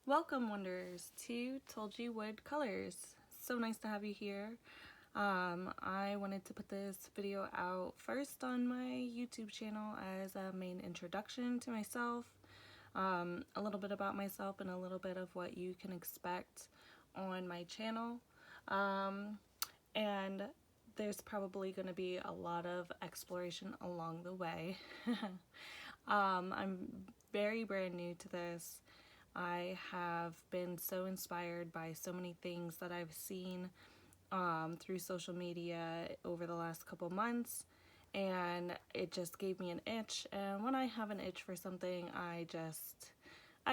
Welcome, Wanderers, to Told You Would Colors. So nice to have you here. I wanted to put this video out first on my YouTube channel as a main introduction to myself, a little bit about myself and a little bit of what you can expect on my channel. And there's probably going to be a lot of exploration along the way. I'm very brand new to this. I have been so inspired by so many things that I've seen through social media over the last couple months, and it just gave me an itch. And when I have an itch for something, I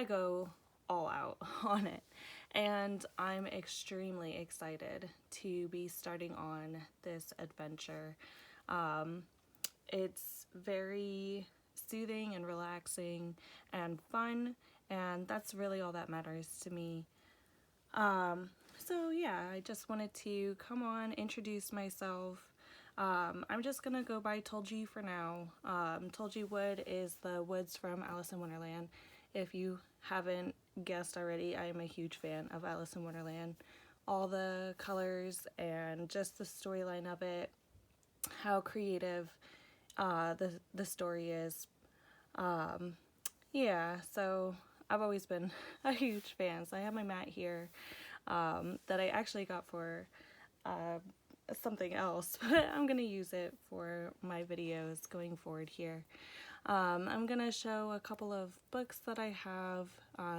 go all out on it. And I'm extremely excited to be starting on this adventure. It's very soothing and relaxing and fun, and that's really all that matters to me. So yeah, I just wanted to come on, introduce myself. I'm just gonna go by Told You for now. Told You Wood is the woods from Alice in Wonderland. If you haven't guessed already, I am a huge fan of Alice in Wonderland. All the colors and just the storyline of it, how creative the story is. Yeah, so I've always been a huge fan. So I have my mat here that I actually got for something else, but I'm gonna use it for my videos going forward here. I'm gonna show a couple of books that I have,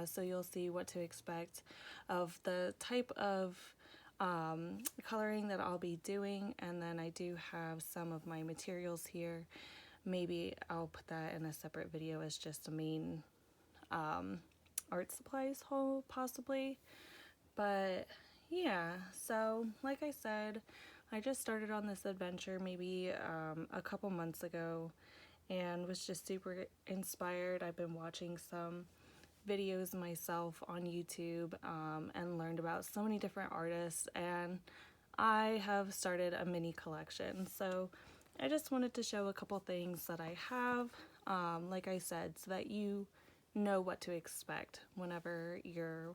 so you'll see what to expect of the type of coloring that I'll be doing, and then I do have some of my materials here. Maybe I'll put that in a separate video as just a main art supplies haul, possibly. But yeah, so like I said, I just started on this adventure maybe a couple months ago and was just super inspired. I've been watching some videos myself on YouTube and learned about so many different artists, and I have started a mini collection. So I just wanted to show a couple things that I have, like I said, so that you know what to expect whenever you're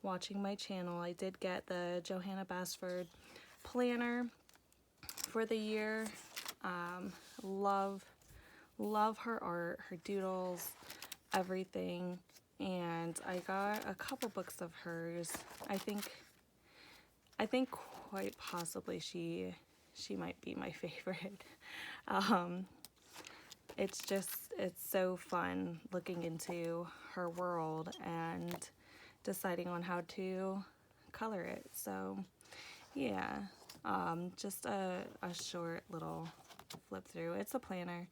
watching my channel. I did get the Johanna Basford planner for the year. Love her art, her doodles, everything. And I got a couple books of hers. I think quite possibly she might be my favorite. It's so fun looking into her world and deciding on how to color it. So yeah, just a short little flip through. It's a planner.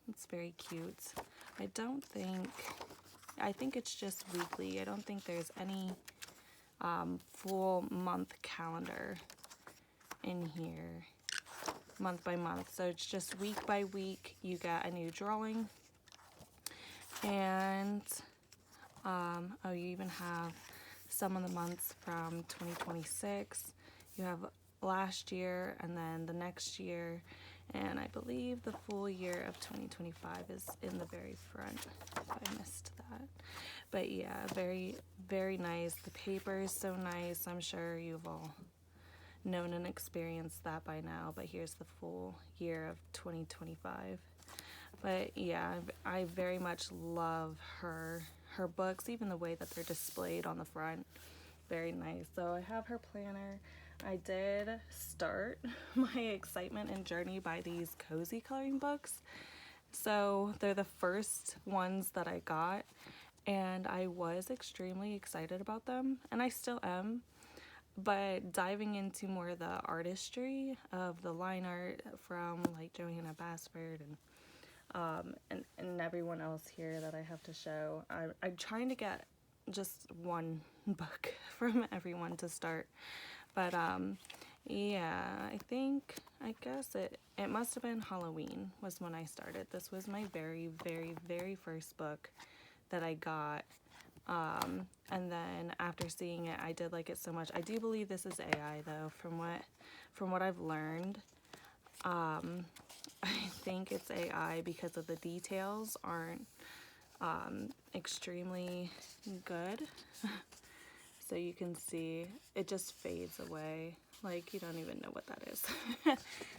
It's very cute. I think it's just weekly. I don't think there's any full month calendar in here, month by month. So it's just week by week you get a new drawing. And oh, you even have some of the months from 2026. You have last year and then the next year, and I believe the full year of 2025 is in the very front, if I missed that. But yeah, very, very nice. The paper is so nice. I'm sure you've all known and experienced that by now, but here's the full year of 2025. But yeah, I very much love her books, even the way that they're displayed on the front. Very nice. So I have her planner. I did start my excitement and journey by these cozy coloring books. So they're the first ones that I got, and I was extremely excited about them, and I still am. But diving into more of the artistry of the line art from like Johanna Basford and everyone else here that I have to show, I'm trying to get just one book from everyone to start. But yeah, I guess it must have been Halloween was when I started. This was my very, very, very first book that I got. And then after seeing it, I did like it so much. I do believe this is AI though, from what I've learned. I think it's AI because of the details aren't extremely good. So you can see it just fades away. Like, you don't even know what that is.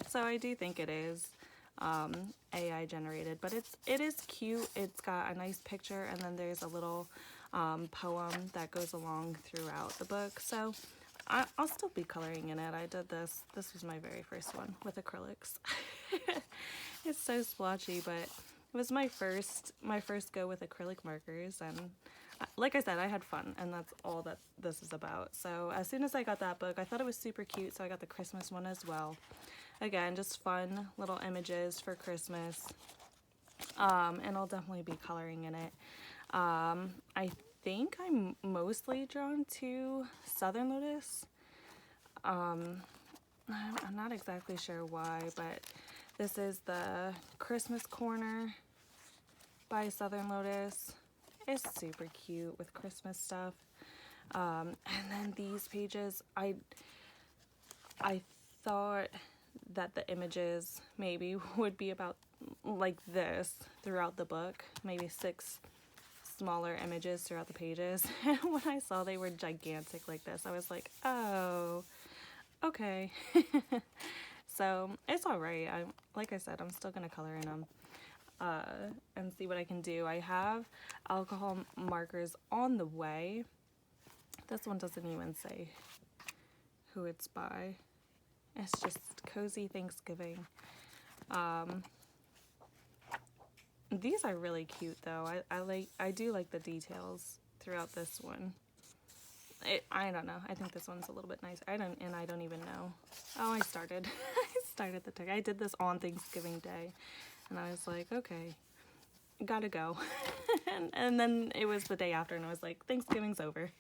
So I do think it is AI generated, but it is cute. It's got a nice picture, and then there's a little poem that goes along throughout the book. So I'll still be coloring in it. I did this. This was my very first one with acrylics. It's so splotchy, but it was my first go with acrylic markers, and like I said, I had fun, and that's all that this is about. So as soon as I got that book, I thought it was super cute, so I got the Christmas one as well. Again, just fun little images for Christmas, and I'll definitely be coloring in it. I think I'm mostly drawn to Southern Lotus. I'm not exactly sure why, but this is the Christmas Corner by Southern Lotus. It's super cute with Christmas stuff. And then these pages, I thought that the images maybe would be about like this throughout the book, maybe 6 smaller images throughout the pages. And when I saw they were gigantic like this, I was like, oh, okay. So it's all right. Like I said, I'm still gonna color in them and see what I can do. I have alcohol markers on the way. This one doesn't even say who it's by. It's just Cozy Thanksgiving. These are really cute though. I do like the details throughout this one. I don't know. I think this one's a little bit nicer. I don't even know. Oh, I started. I started the tech. I did this on Thanksgiving Day, and I was like, okay, gotta go. and then it was the day after, and I was like, Thanksgiving's over.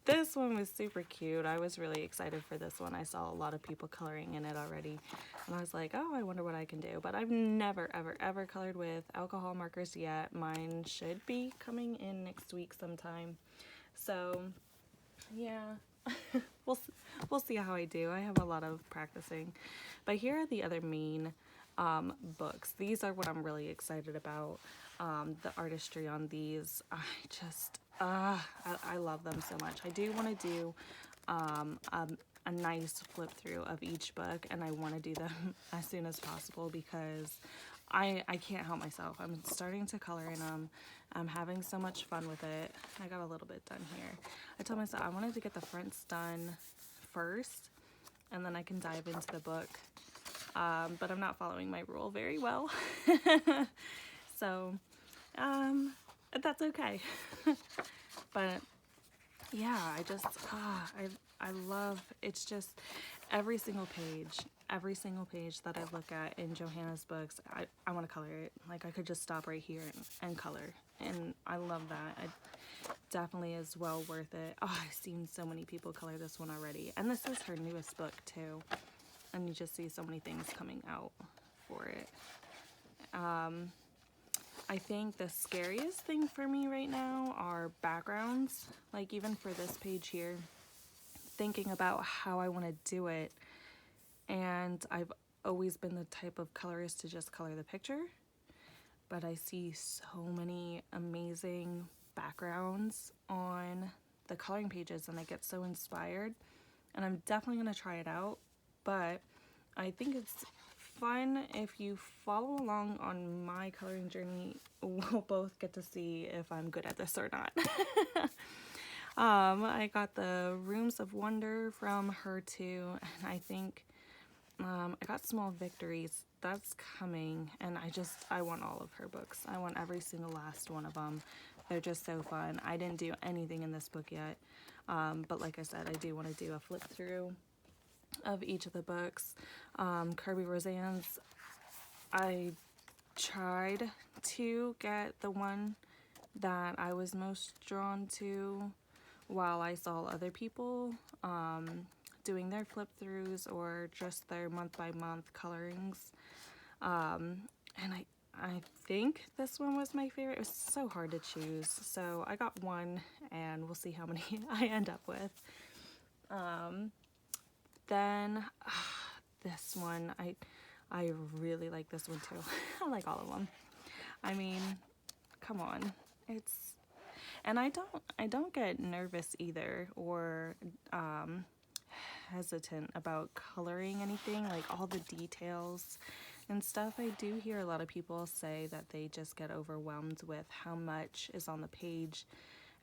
This one was super cute. I was really excited for this one. I saw a lot of people coloring in it already, and I was like, oh, I wonder what I can do. But I've never, ever, ever colored with alcohol markers yet. Mine should be coming in next week sometime. So, yeah, we'll see how I do. I have a lot of practicing. But here are the other main books. These are what I'm really excited about. The artistry on these, I love them so much. I do want to do a nice flip through of each book, and I want to do them as soon as possible because I can't help myself. I'm starting to color in them. I'm having so much fun with it. I got a little bit done here. I told myself I wanted to get the fronts done first, and then I can dive into the book. But I'm not following my rule very well. So, that's okay. But yeah, I love, it's just every single page that I look at in Johanna's books, I want to color it. Like, I could just stop right here and color, and I love that. It definitely is well worth it. Oh, I've seen so many people color this one already, and this is her newest book too, and you just see so many things coming out for it. I think the scariest thing for me right now are backgrounds. Like, even for this page here, thinking about how I want to do it. And I've always been the type of colorist to just color the picture. But I see so many amazing backgrounds on the coloring pages, and I get so inspired. And I'm definitely going to try it out. But I think it's fun if you follow along on my coloring journey. We'll both get to see if I'm good at this or not. I got the Rooms of Wonder from her too, and I think I got Small Victories. That's coming, and I want all of her books. I want every single last one of them. They're just so fun. I didn't do anything in this book yet, but like I said, I do want to do a flip through of each of the books. Kirby Roseanne's, I tried to get the one that I was most drawn to while I saw other people doing their flip throughs or just their month by month colorings, and I think this one was my favorite. It was so hard to choose, so I got one, and we'll see how many I end up with. Then this one, I really like this one too. I like all of them. I mean, come on. And I don't get nervous either, or hesitant about coloring anything, like all the details and stuff. I do hear a lot of people say that they just get overwhelmed with how much is on the page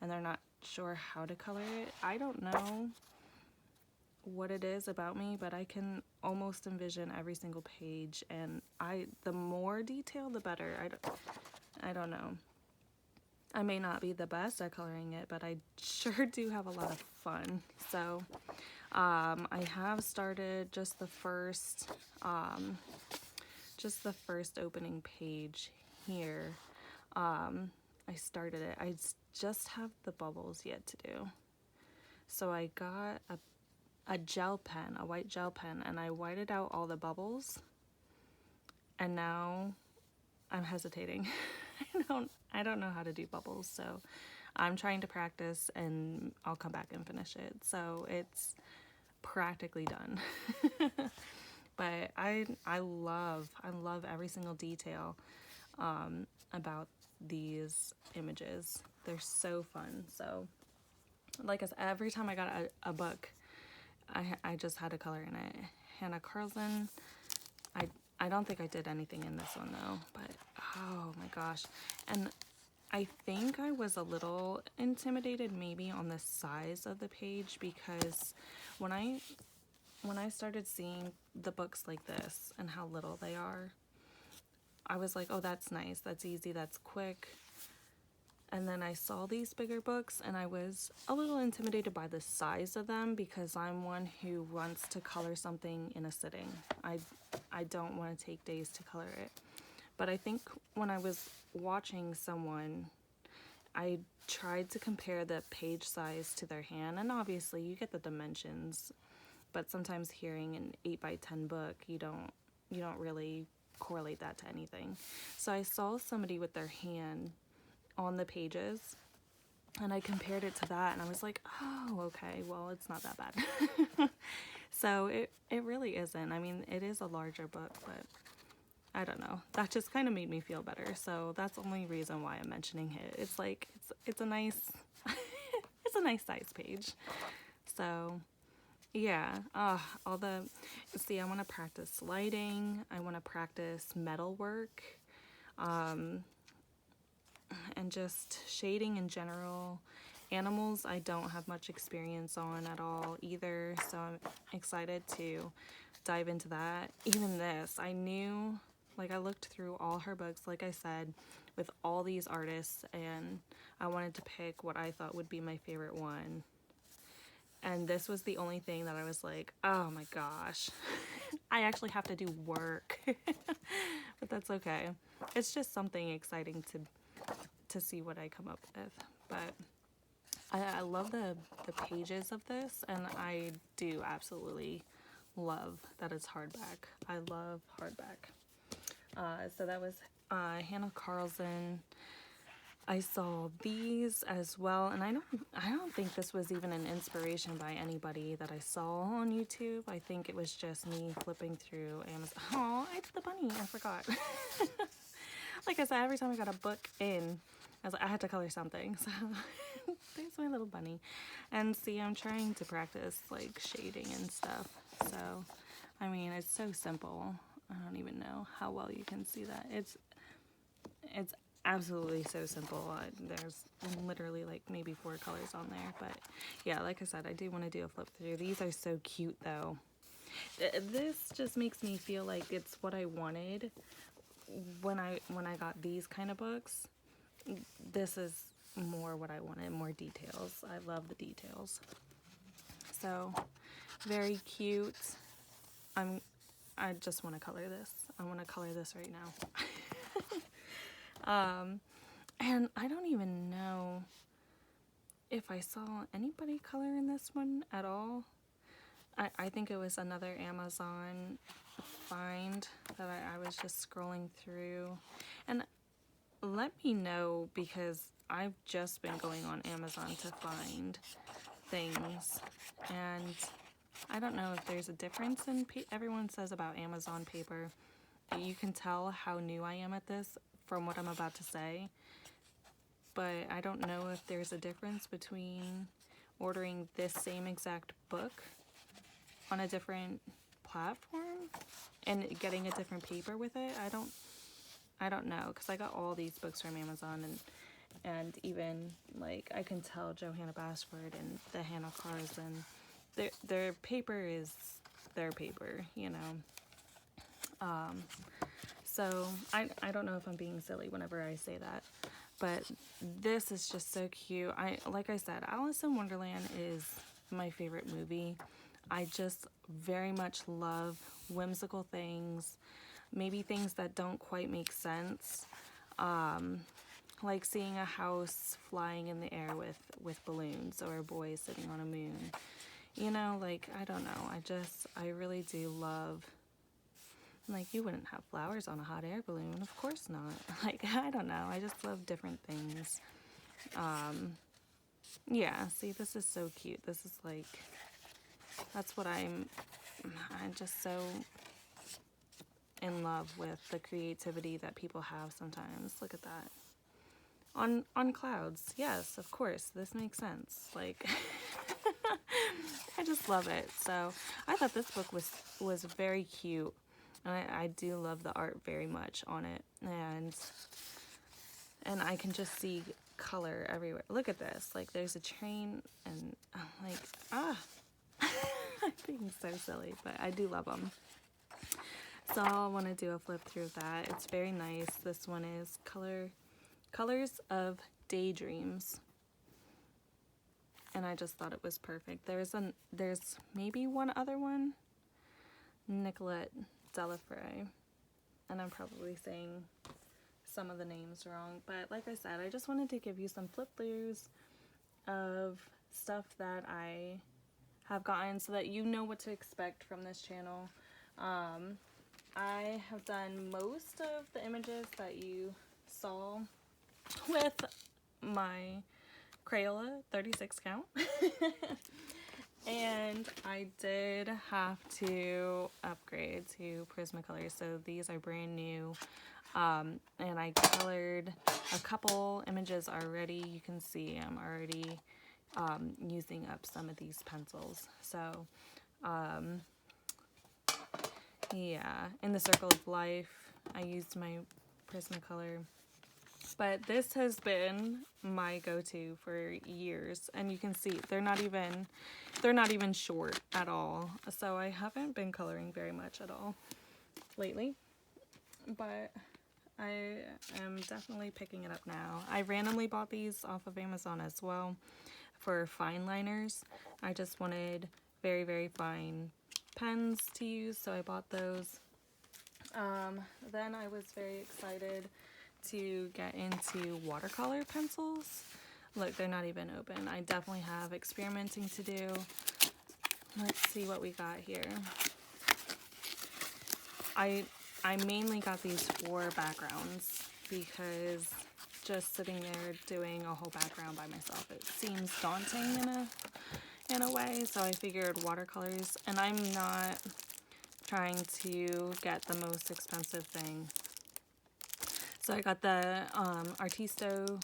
and they're not sure how to color it. I don't know what it is about me, but I can almost envision every single page, and the more detail the better. I don't know. I may not be the best at coloring it, but I sure do have a lot of fun. So I have started just the first opening page here. I started it. I just have the bubbles yet to do. So I got a gel pen, a white gel pen, and I whited out all the bubbles. And now I'm hesitating. I don't know how to do bubbles, so I'm trying to practice, and I'll come back and finish it. So it's practically done. But I love every single detail about these images. They're so fun. So like I said, every time I got a book, I just had a color in it. Hanna Karlzon, I don't think I did anything in this one though, but oh my gosh. And I think I was a little intimidated maybe on the size of the page, because when I started seeing the books like this and how little they are, I was like, oh, that's nice, that's easy, that's quick. And then I saw these bigger books and I was a little intimidated by the size of them, because I'm one who wants to color something in a sitting. I don't want to take days to color it. But I think when I was watching someone, I tried to compare the page size to their hand, and obviously you get the dimensions, but sometimes hearing an 8x10 book, you don't really correlate that to anything. So I saw somebody with their hand on the pages, and I compared it to that, and I was like, oh, okay, well, it's not that bad. So it really isn't. I mean, it is a larger book, but I don't know. That just kind of made me feel better. So that's the only reason why I'm mentioning it. It's like, it's a nice, it's a nice size page. So yeah, I want to practice lighting. I want to practice metal work. And just shading in general. Animals I don't have much experience on at all either, so I'm excited to dive into that. Even this, I knew, like I looked through all her books, like I said, with all these artists, and I wanted to pick what I thought would be my favorite one. And this was the only thing that I was like, oh my gosh, I actually have to do work. But that's okay. It's just something exciting to see what I come up with. But I love the pages of this, and I do absolutely love that it's hardback. I love hardback. So that was Hanna Karlzon. I saw these as well, and I don't think this was even an inspiration by anybody that I saw on YouTube. I think it was just me flipping through Amazon. Oh, it's the bunny. I forgot. Like I said, every time I got a book in, I was like, I had to color something. So there's my little bunny. And see, I'm trying to practice like shading and stuff. So, I mean, it's so simple. I don't even know how well you can see that. It's absolutely so simple. There's literally like maybe 4 colors on there. But yeah, like I said, I do want to do a flip through. These are so cute though. This just makes me feel like it's what I wanted when I got these kind of books. This is more what I wanted, more details. I love the details. So very cute. I just want to color this. I want to color this right now. And I don't even know if I saw anybody color in this one at all. I think it was another Amazon find that I was just scrolling through. And let me know, because I've just been going on Amazon to find things, and I don't know if there's a difference in everyone says about Amazon paper that you can tell how new I am at this from what I'm about to say, but I don't know if there's a difference between ordering this same exact book on a different platform and getting a different paper with it. I don't know, because I got all these books from Amazon, and even like I can tell Johanna Basford and the Hanna Karlzon, their paper is their paper, you know. So I don't know if I'm being silly whenever I say that, but this is just so cute. Like I said, Alice in Wonderland is my favorite movie. I just very much love whimsical things, maybe things that don't quite make sense. Like seeing a house flying in the air with balloons, or a boy sitting on a moon. You know, like, I don't know. I really do love, like, you wouldn't have flowers on a hot air balloon. Of course not. Like, I don't know. I just love different things. Yeah, see, this is so cute. This is like, that's what I'm just so in love with, the creativity that people have sometimes. Look at that. On clouds. Yes, of course. This makes sense. Like, I just love it. So I thought this book was very cute. And I do love the art very much on it. And I can just see color everywhere. Look at this. Like, there's a train, and I'm like, I'm being so silly, but I do love them. So I want to do a flip through of that. It's very nice. This one is Colors of Daydreams. And I just thought it was perfect. There's maybe one other one. Nicolette Delafray. And I'm probably saying some of the names wrong. But like I said, I just wanted to give you some flip throughs of stuff that I have gotten so that you know what to expect from this channel. I have done most of the images that you saw with my Crayola 36 count. And I did have to upgrade to Prismacolor, so these are brand new. And I colored a couple images already. You can see I'm already using up some of these pencils. So yeah, in the Circle of Life, I used my Prismacolor. But this has been my go-to for years, and you can see they're not even short at all. So I haven't been coloring very much at all lately, but I am definitely picking it up now. I randomly bought these off of Amazon as well for fine liners. I just wanted very, very fine pens to use, so I bought those. Then I was very excited to get into watercolor pencils. Look, they're not even open. I definitely have experimenting to do. Let's see what we got here. I mainly got these for backgrounds because just sitting there doing a whole background by myself, it seems daunting in a way. So I figured watercolors, and I'm not trying to get the most expensive thing. So I got the Artisto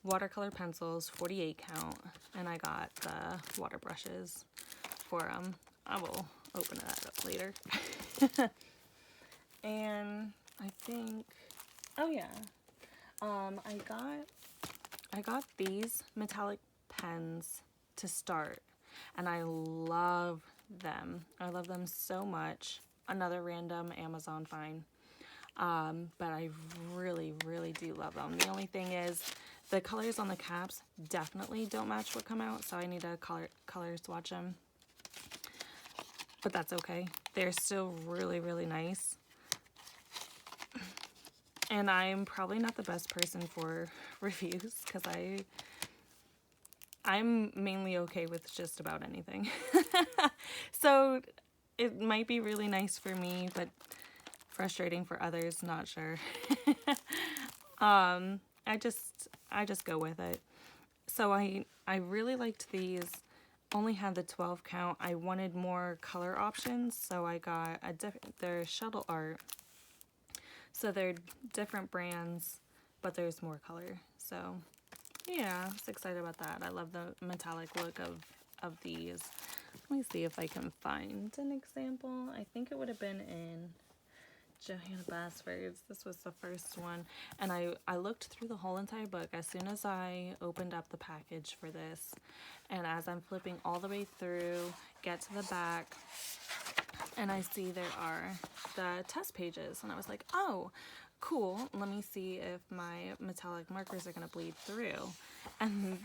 watercolor pencils, 48 count, and I got the water brushes for them. I will open that up later. And I think, oh yeah, I got these metallic pens to start, and I love them. I love them so much. Another random Amazon find. But I really, really do love them. The only thing is the colors on the caps definitely don't match what come out, so I need to color swatch them. But that's okay. They're still really, really nice. And I'm probably not the best person for reviews because I'm mainly okay with just about anything. So it might be really nice for me, but frustrating for others, not sure. I just go with it. So I really liked these. Only had the 12 count. I wanted more color options, so I got their shuttle art. So they're different brands, but there's more color. So yeah, I was excited about that. I love the metallic look of these. Let me see if I can find an example. I think it would have been in Johanna Basford's. This was the first one. And I looked through the whole entire book as soon as I opened up the package for this. And as I'm flipping all the way through, get to the back, and I see there are the test pages. And I was like, oh, cool. Let me see if my metallic markers are going to bleed through. And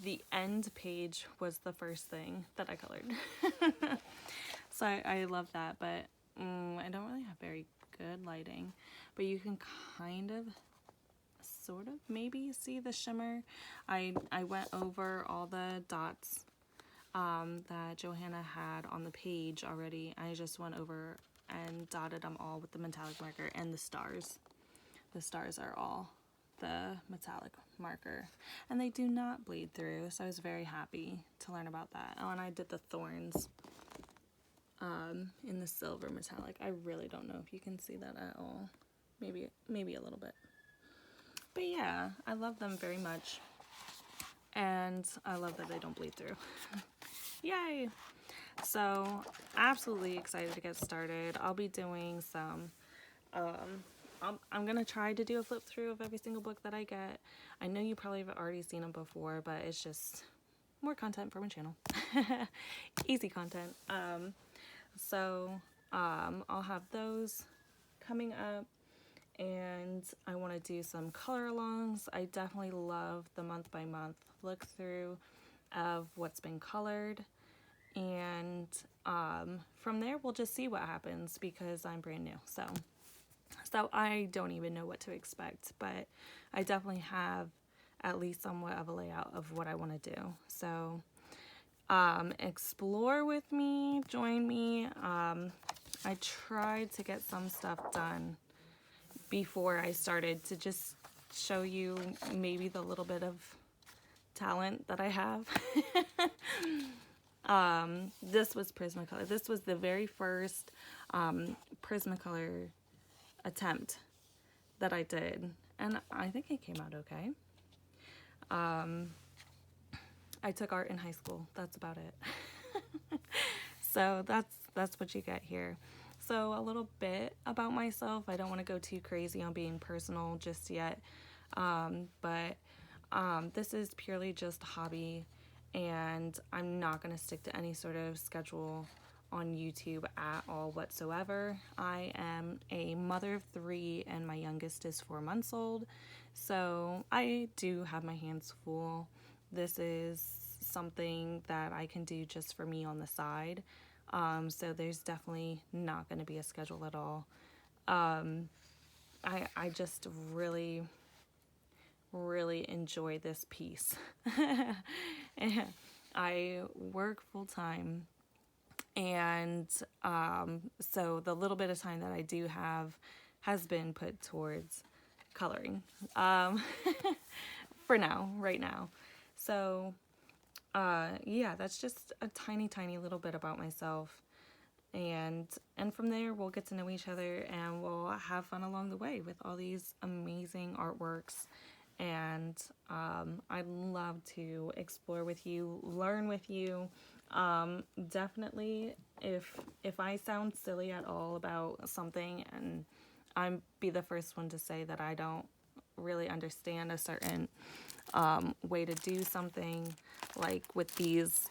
the end page was the first thing that I colored. So I love that, but I don't really have very good lighting. But you can kind of, sort of, maybe see the shimmer. I went over all the dots that Johanna had on the page already. I just went over and dotted them all with the metallic marker, and the stars. The stars are all the metallic marker, and they do not bleed through, so I was very happy to learn about that. Oh, and I did the thorns in the silver metallic. I really don't know if you can see that at all. Maybe a little bit. But yeah, I love them very much, and I love that they don't bleed through. Yay! So, absolutely excited to get started. I'll be doing some, I'm going to try to do a flip through of every single book that I get. I know you probably have already seen them before, but it's just more content for my channel. Easy content. I'll have those coming up, and I want to do some color alongs. I definitely love the month by month look through of what's been colored, and from there we'll just see what happens, because I'm brand new, so I don't even know what to expect, but I definitely have at least somewhat of a layout of what I want to do. So explore with me, join me. I tried to get some stuff done before I started to just show you maybe the little bit of talent that I have. This was Prismacolor. This was the very first Prismacolor attempt that I did, and I think it came out okay. I took art in high school. That's about it. So that's what you get here. So a little bit about myself. I don't want to go too crazy on being personal just yet, but this is purely just a hobby, and I'm not going to stick to any sort of schedule on YouTube at all whatsoever. I am a mother of 3, and my youngest is 4 months old, so I do have my hands full. This is something that I can do just for me on the side, so there's definitely not going to be a schedule at all. I just really enjoy this piece. I work full-time, and so the little bit of time that I do have has been put towards coloring for now, right now. So yeah, that's just a tiny little bit about myself, and from there we'll get to know each other, and we'll have fun along the way with all these amazing artworks. And I'd love to explore with you, learn with you. Definitely, if I sound silly at all about something, and I'd be the first one to say that I don't really understand a certain way to do something, like with these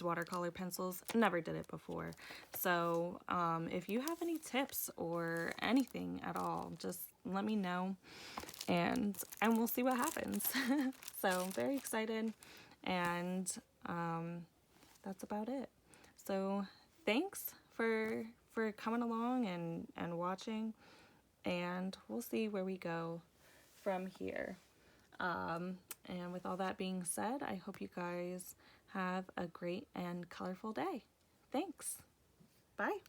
watercolor pencils. Never did it before. So if you have any tips or anything at all, just let me know, and we'll see what happens. So I'm very excited, and that's about it. So thanks for coming along and watching, and we'll see where we go from here. And with all that being said, I hope you guys have a great and colorful day. Thanks. Bye.